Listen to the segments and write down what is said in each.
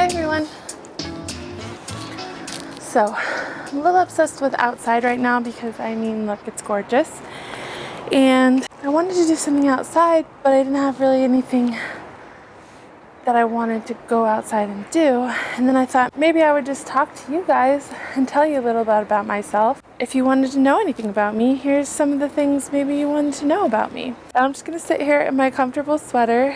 Hi everyone. So, I'm a little obsessed with outside right now because I mean, look, it's gorgeous. And I wanted to do something outside, but I didn't have really anything that I wanted to go outside and do. And then I thought maybe I would just talk to you guys and tell you a little bit about myself. If you wanted to know anything about me, here's some of the things maybe you wanted to know about me. I'm just gonna sit here in my comfortable sweater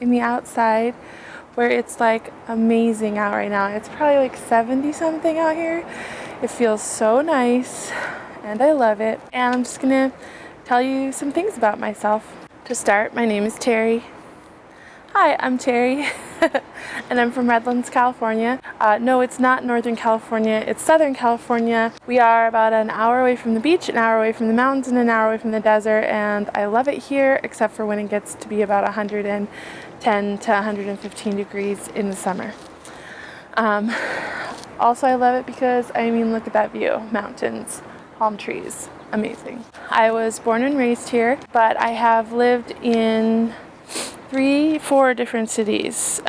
in the outside where it's like amazing out right now. It's probably like 70 something out here. It feels so nice and I love it. And I'm just gonna tell you some things about myself. To start, my name is Terry. Hi, I'm Terry, and I'm from Redlands, California. No, it's not Northern California, it's Southern California. We are about an hour away from the beach, an hour away from the mountains, and an hour away from the desert, and I love it here, except for when it gets to be about 110 to 115 degrees in the summer. Also, I love it because, I mean, look at that view. Mountains, palm trees, amazing. I was born and raised here, but I have lived in 3-4 different cities.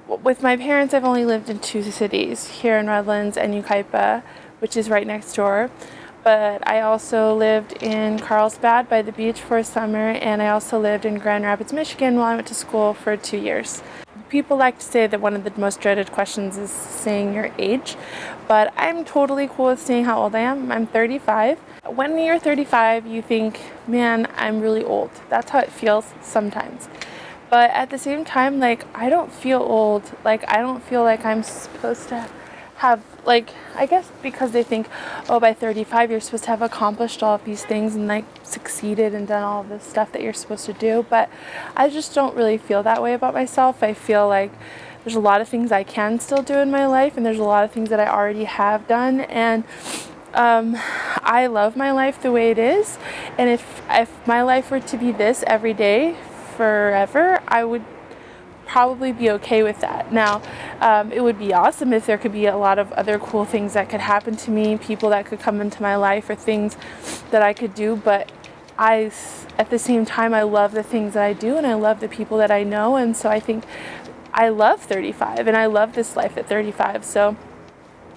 With my parents, I've only lived in 2 cities, here in Redlands and Yucaipa, which is right next door. But I also lived in Carlsbad by the beach for a summer, and I also lived in Grand Rapids, Michigan while I went to school for 2 years. People like to say that one of the most dreaded questions is saying your age, but I'm totally cool with saying how old I am. I'm 35. When you're 35, you think, man, I'm really old. That's how it feels sometimes. But at the same time, like, I don't feel old. Like, I don't feel like I'm supposed to have, like, I guess because they think, oh, by 35 you're supposed to have accomplished all of these things and like succeeded and done all of this stuff that you're supposed to do. But I just don't really feel that way about myself. I feel like there's a lot of things I can still do in my life, and there's a lot of things that I already have done, and I love my life the way it is. And if my life were to be this every day forever, I would probably be okay with that. Now, it would be awesome if there could be a lot of other cool things that could happen to me, people that could come into my life, or things that I could do, but at the same time, I love the things that I do, and I love the people that I know, and so I think I love 35, and I love this life at 35, so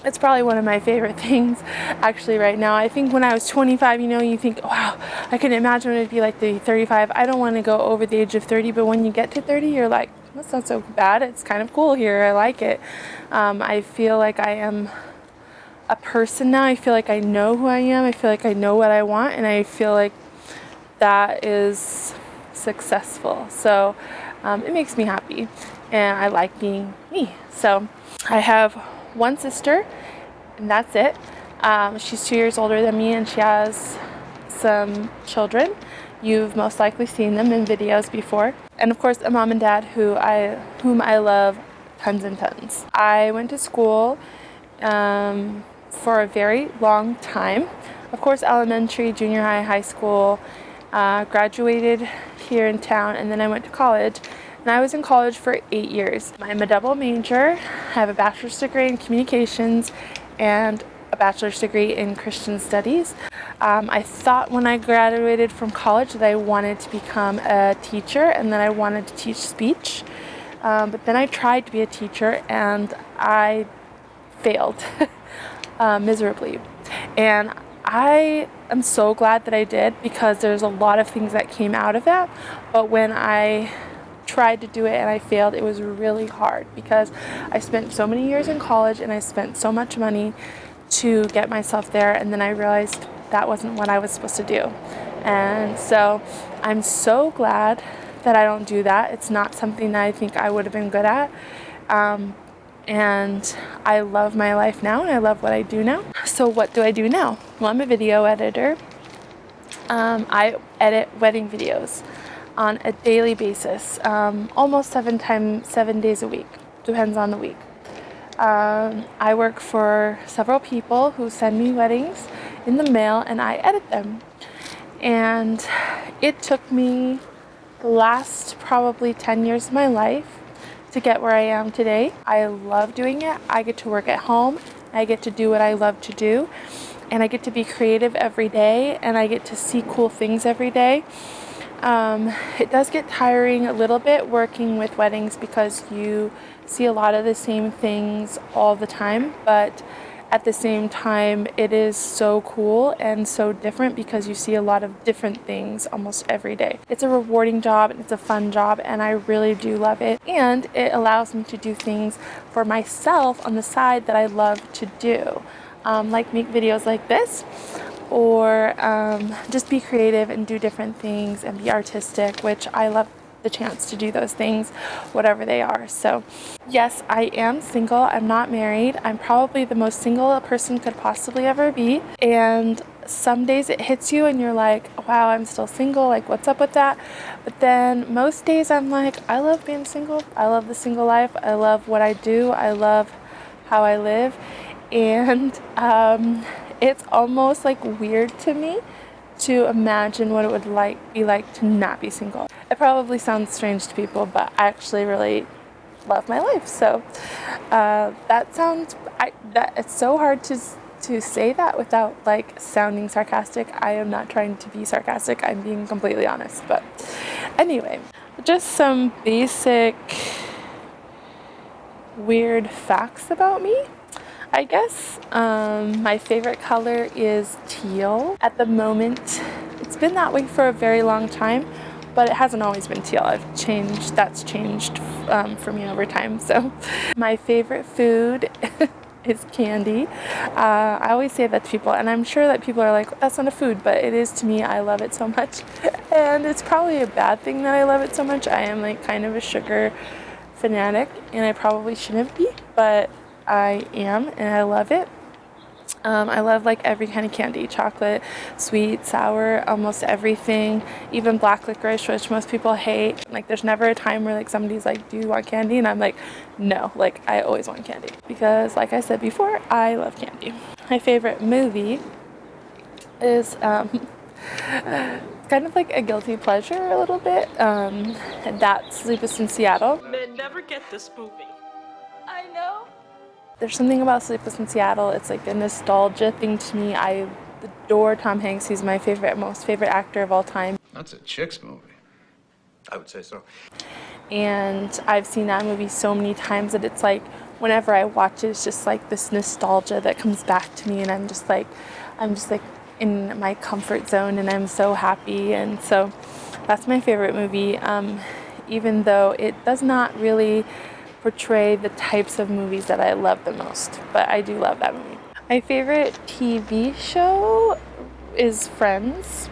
it's probably one of my favorite things actually right now. I think when I was 25, you think, wow, I can imagine what it'd be like to be 35. I don't want to go over the age of 30, but when you get to 30, you're like, that's not so bad. It's kind of cool here. I like it. I feel like I am a person now. I feel like I know who I am. I feel like I know what I want, and I feel like that is successful. So it makes me happy, and I like being me. So I have one sister, and that's it. She's 2 years older than me, and she has some children. You've most likely seen them in videos before. And of course, a mom and dad whom I love tons and tons. I went to school for a very long time. Of course, elementary, junior high, high school, graduated here in town, and then I went to college. And I was in college for 8 years. I'm a double major. I have a bachelor's degree in communications and a bachelor's degree in Christian studies. I thought when I graduated from college that I wanted to become a teacher and that I wanted to teach speech. But then I tried to be a teacher and I failed miserably. And I am so glad that I did, because there's a lot of things that came out of that. But when I tried to do it and I failed, it was really hard, because I spent so many years in college and I spent so much money to get myself there, and then I realized that wasn't what I was supposed to do. And so I'm so glad that I don't do that. It's not something that I think I would have been good at. And I love my life now, and I love what I do now. So what do I do now? Well, I'm a video editor. I edit wedding videos on a daily basis, almost 7 days a week, depends on the week. I work for several people who send me weddings in the mail, and I edit them. And it took me the last probably 10 years of my life to get where I am today. I love doing it. I get to work at home. I get to do what I love to do, and I get to be creative every day, and I get to see cool things every day. It does get tiring a little bit working with weddings because you see a lot of the same things all the time, but at the same time it is so cool and so different because you see a lot of different things almost every day. It's a rewarding job and it's a fun job and I really do love it, and it allows me to do things for myself on the side that I love to do, like make videos like this, or just be creative and do different things and be artistic, which I love the chance to do those things, whatever they are. So yes, I am single. I'm not married. I'm probably the most single a person could possibly ever be. And some days it hits you and you're like, wow, I'm still single. Like, what's up with that? But then most days I'm like, I love being single. I love the single life. I love what I do. I love how I live. And it's almost like weird to me to imagine what it would be like to not be single. It probably sounds strange to people, but I actually really love my life. So it's so hard to say that without like sounding sarcastic. I am not trying to be sarcastic. I'm being completely honest. But anyway, just some basic weird facts about me, I guess. My favorite color is teal. At the moment, it's been that way for a very long time, but it hasn't always been teal. That's changed for me over time. So my favorite food is candy. I always say that to people, and I'm sure that people are like, that's not a food, but it is to me. I love it so much. And it's probably a bad thing that I love it so much. I am like kind of a sugar fanatic, and I probably shouldn't be, but I am, and I love it. I love like every kind of candy, chocolate, sweet, sour, almost everything, even black licorice, which most people hate. Like there's never a time where like somebody's like, do you want candy? And I'm like, no, like I always want candy because like I said before, I love candy. My favorite movie is kind of like a guilty pleasure a little bit. That's Sleepless in Seattle. Men never get this movie. I know. There's something about Sleepless in Seattle. It's like a nostalgia thing to me. I adore Tom Hanks. He's my most favorite actor of all time. That's a chick's movie. I would say so. And I've seen that movie so many times that it's like whenever I watch it, it's just like this nostalgia that comes back to me, and I'm just like in my comfort zone, and I'm so happy. And so that's my favorite movie, even though it does not really portray the types of movies that I love the most, but I do love that movie. My favorite TV show is Friends.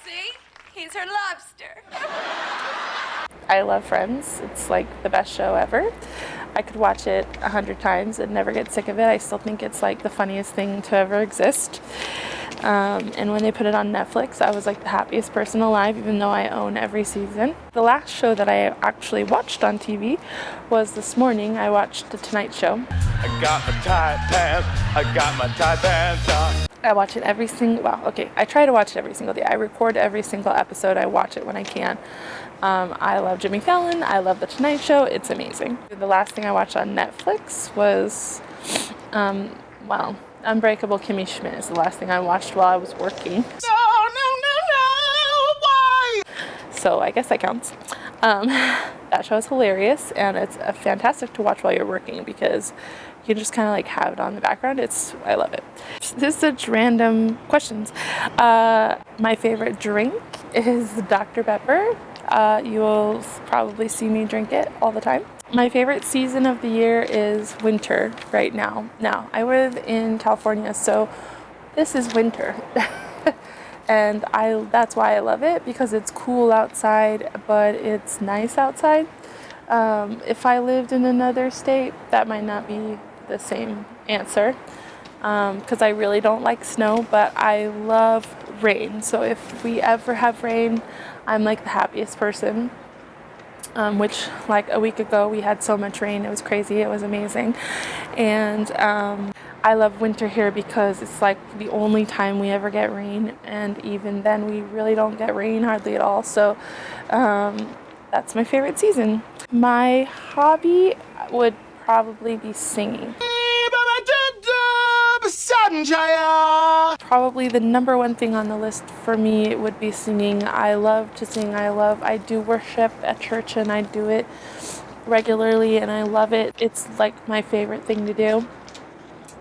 See? He's her lobster. I love Friends. It's like the best show ever. I could watch it 100 times and never get sick of it. I still think it's like the funniest thing to ever exist. And when they put it on Netflix, I was like the happiest person alive, even though I own every season. The last show that I actually watched on TV was this morning. I watched The Tonight Show. I got my tight pants, I got my tight pants on. I watch it I try to watch it every single day. I record every single episode. I watch it when I can. I love Jimmy Fallon. I love The Tonight Show. It's amazing. The last thing I watched on Netflix was, Unbreakable Kimmy Schmidt is the last thing I watched while I was working. No, why? So I guess that counts. That show is hilarious, and it's fantastic to watch while you're working because you can just kind of like have it on the background. I love it. This is such random questions. My favorite drink is Dr. Pepper. You will probably see me drink it all the time. My favorite season of the year is winter right now. Now, I live in California, so this is winter. And that's why I love it, because it's cool outside, but it's nice outside. If I lived in another state, that might not be the same answer, because I really don't like snow, but I love rain. So if we ever have rain, I'm like the happiest person. Which like a week ago we had so much rain. It was crazy. It was amazing. And I love winter here because it's like the only time we ever get rain, and even then we really don't get rain hardly at all. So that's my favorite season. My hobby would probably be singing. probably the number one thing on the list for me would be singing. I love to sing. I do worship at church, and I do it regularly, and I love it. It's like my favorite thing to do.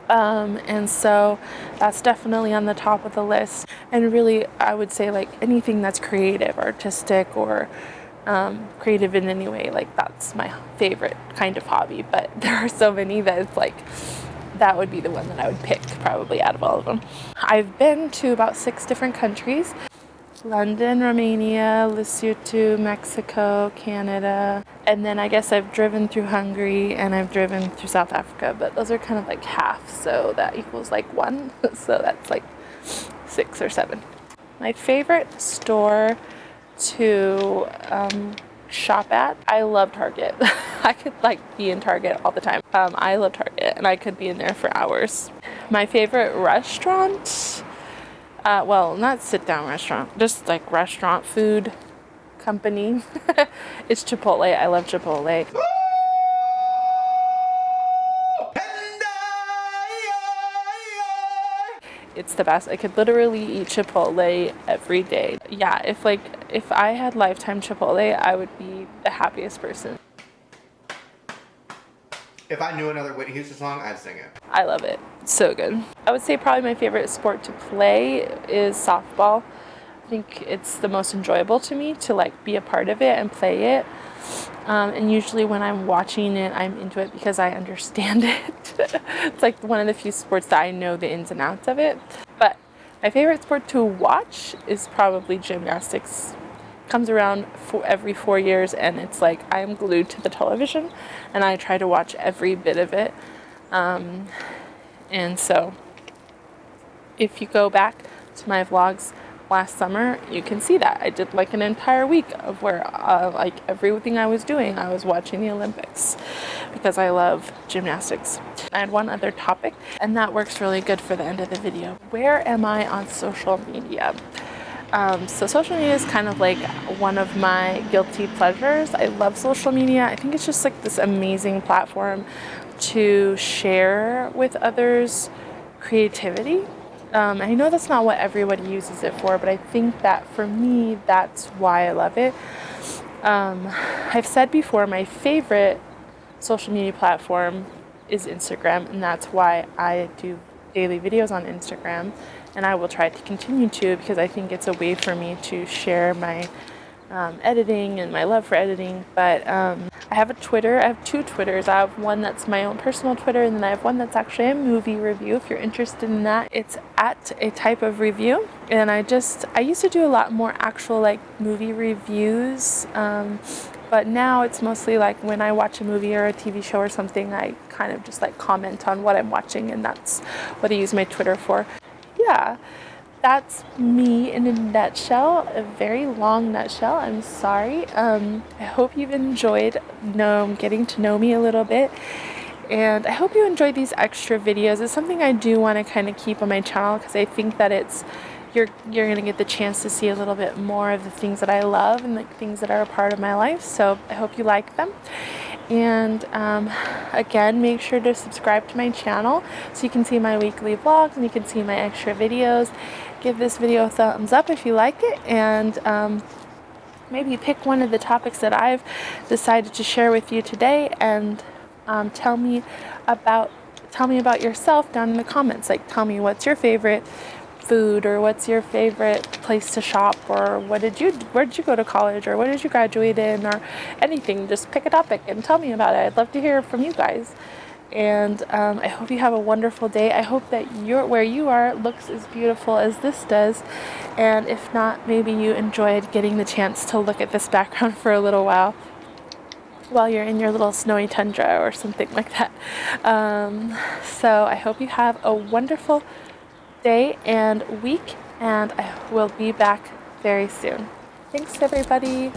And so that's definitely on the top of the list. And really, I would say like anything that's creative, artistic, or creative in any way, like that's my favorite kind of hobby. But there are so many that it's like, that would be the one that I would pick probably out of all of them. I've been to about 6 different countries: London, Romania, Lesotho, Mexico, Canada, and then I guess I've driven through Hungary and I've driven through South Africa, but those are kind of like half, so that equals like 1, so that's like 6 or 7. My favorite store to shop at, I love Target. I could like be in Target all the time. I love Target and I could be in there for hours. My favorite restaurant, well, not sit down restaurant, just like restaurant food company. It's Chipotle. I love Chipotle. It's the best. I could literally eat Chipotle every day. Yeah, if I had lifetime Chipotle, I would be the happiest person. If I knew another Whitney Houston song, I'd sing it. I love it. It's so good. I would say probably my favorite sport to play is softball. I think it's the most enjoyable to me to like be a part of it and play it. And usually when I'm watching it, I'm into it because I understand it. It's like one of the few sports that I know the ins and outs of it. But my favorite sport to watch is probably gymnastics. Comes around every 4 years, and it's like I'm glued to the television and I try to watch every bit of it. And so if you go back to my vlogs last summer, you can see that I did like an entire week of where like everything I was doing, I was watching the Olympics because I love gymnastics. I had one other topic, and that works really good for the end of the video. Where am I on social media? So social media is kind of like one of my guilty pleasures. I love social media. I think it's just like this amazing platform to share with others creativity. I know that's not what everybody uses it for, but I think that for me, that's why I love it. I've said before, my favorite social media platform is Instagram, and that's why I do daily videos on Instagram, and I will try to continue to, because I think it's a way for me to share my editing and my love for editing. But I have a Twitter. I have 2 Twitters. I have one that's my own personal Twitter, and then I have one that's actually a movie review. If you're interested in that, it's at a type of review. And I used to do a lot more actual like movie reviews, but now it's mostly like when I watch a movie or a TV show or something, I kind of just like comment on what I'm watching, and that's what I use my Twitter for. Yeah, that's me in a nutshell, a very long nutshell. I'm sorry. I hope you've enjoyed getting to know me a little bit, and I hope you enjoyed these extra videos. It's something I do want to kind of keep on my channel because I think that you're going to get the chance to see a little bit more of the things that I love and the things that are a part of my life. So I hope you like them. And again, make sure to subscribe to my channel so you can see my weekly vlogs and you can see my extra videos. Give this video a thumbs up if you like it, and maybe pick one of the topics that I've decided to share with you today, and tell me about yourself down in the comments. Like, tell me what's your favorite food, or what's your favorite place to shop, or where did you go to college, or what did you graduate in, or anything. Just pick a topic and tell me about it. I'd love to hear from you guys. And I hope you have a wonderful day. I hope that where you are looks as beautiful as this does, and if not, maybe you enjoyed getting the chance to look at this background for a little while you're in your little snowy tundra or something like that. So I hope you have a wonderful day and week, and I will be back very soon. Thanks, everybody.